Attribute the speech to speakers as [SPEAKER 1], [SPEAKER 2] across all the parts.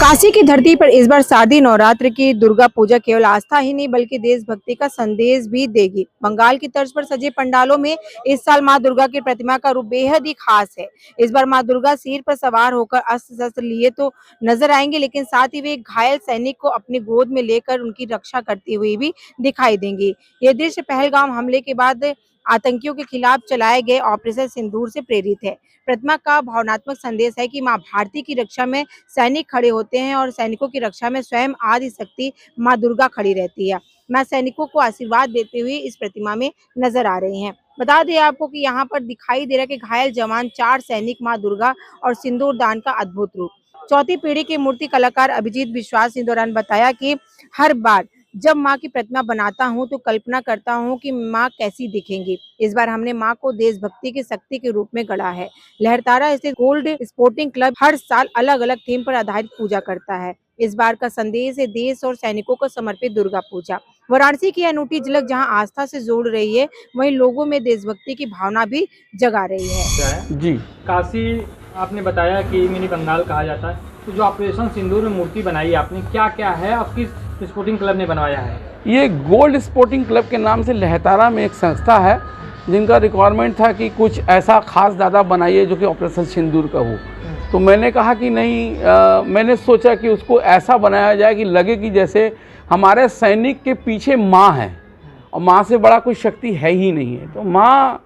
[SPEAKER 1] काशी की धरती पर इस बार शारदीय नवरात्र की दुर्गा पूजा केवल आस्था ही नहीं बल्कि देशभक्ति का संदेश भी देगी। बंगाल की तर्ज पर सजे पंडालों में इस साल मां दुर्गा की प्रतिमा का रूप बेहद ही खास है। इस बार मां दुर्गा सिर पर सवार होकर अस्त्र शस्त्र लिए तो नजर आएंगे, लेकिन साथ ही वे एक घायल सैनिक को अपनी गोद में लेकर उनकी रक्षा करती हुई भी दिखाई देंगी। ये दृश्य पहलगाम हमले के बाद आतंकियों के खिलाफ चलाए गए ऑपरेशन सिंदूर से प्रेरित है। प्रतिमा का भावनात्मक संदेश है कि मां भारती की रक्षा में सैनिक खड़े होते हैं और सैनिकों की रक्षा में स्वयं आदि शक्ति मां दुर्गा खड़ी रहती है। मां सैनिकों को आशीर्वाद देते हुए इस प्रतिमा में नजर आ रही हैं। बता दें आपको कि यहाँ पर दिखाई दे रहा है कि घायल जवान 4 सैनिक मां दुर्गा और सिंदूर दान का अद्भुत रूप। चौथी पीढ़ी के मूर्ति कलाकार अभिजीत विश्वास ने दौरान बताया कि हर बार जब माँ की प्रतिमा बनाता हूँ तो कल्पना करता हूँ कि माँ कैसी दिखेंगी। इस बार हमने माँ को देशभक्ति की शक्ति के रूप में गढ़ा है। लहरतारा स्थित गोल्ड स्पोर्टिंग क्लब हर साल अलग अलग थीम पर आधारित पूजा करता है। इस बार का संदेश है देश और सैनिकों को समर्पित दुर्गा पूजा। वाराणसी की अनूठी झलक जहाँ आस्था से जोड़ रही है, वहीं लोगों में देशभक्ति की भावना भी जगा रही है।
[SPEAKER 2] जी,
[SPEAKER 3] काशी आपने बताया कि मिनी बंगाल कहा जाता है, तो जो ऑपरेशन सिंदूर में मूर्ति बनाई आपने, क्या क्या है और किस स्पोर्टिंग क्लब ने बनवाया है?
[SPEAKER 2] ये गोल्ड स्पोर्टिंग क्लब के नाम से लहरतारा में एक संस्था है जिनका रिक्वायरमेंट था कि कुछ ऐसा खास दादा बनाइए जो कि ऑपरेशन सिंदूर का हो। तो मैंने कहा कि नहीं, मैंने सोचा कि उसको ऐसा बनाया जाए कि लगे कि जैसे हमारे सैनिक के पीछे माँ है और माँ से बड़ा कोई शक्ति है ही नहीं है। तो माँ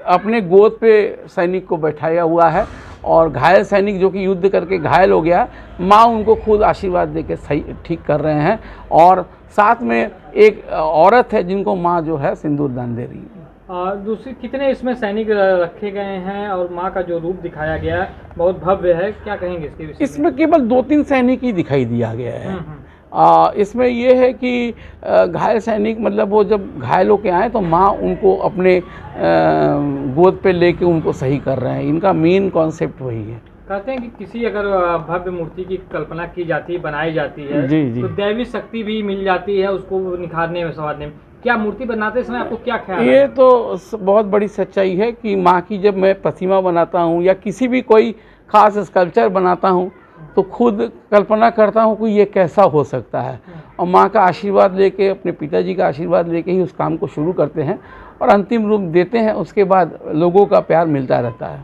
[SPEAKER 2] अपने गोद पे सैनिक को बैठाया हुआ है और घायल सैनिक जो कि युद्ध करके घायल हो गया, माँ उनको खुद आशीर्वाद देके सही ठीक कर रहे हैं और साथ में एक औरत है जिनको माँ जो है सिंदूर दान दे रही है।
[SPEAKER 3] दूसरी कितने इसमें सैनिक रखे गए हैं और माँ का जो रूप दिखाया गया है बहुत भव्य है, क्या कहेंगे इसके विषय में?
[SPEAKER 2] इसमें केवल 2-3 सैनिक ही दिखाई दिया गया है। इसमें ये है कि घायल सैनिक मतलब वो जब घायल होके आए तो माँ उनको अपने गोद पे लेके उनको सही कर रहे हैं। इनका मेन कॉन्सेप्ट वही है।
[SPEAKER 3] कहते हैं कि किसी अगर भव्य मूर्ति की कल्पना की जाती है, बनाई जाती है,
[SPEAKER 2] जी।
[SPEAKER 3] तो दैवी शक्ति भी मिल जाती है उसको निखारने में, संवारने में। क्या मूर्ति बनाते समय आपको क्या ख्याल है?
[SPEAKER 2] ये तो बहुत बड़ी सच्चाई है कि माँ की जब मैं प्रतिमा बनाता हूँ या किसी भी कोई खास स्कल्पचर बनाता हूँ तो खुद कल्पना करता हूँ कि ये कैसा हो सकता है और माँ का आशीर्वाद लेके, अपने पिताजी का आशीर्वाद लेके ही उस काम को शुरू करते हैं और अंतिम रूप देते हैं। उसके बाद लोगों का प्यार मिलता रहता है।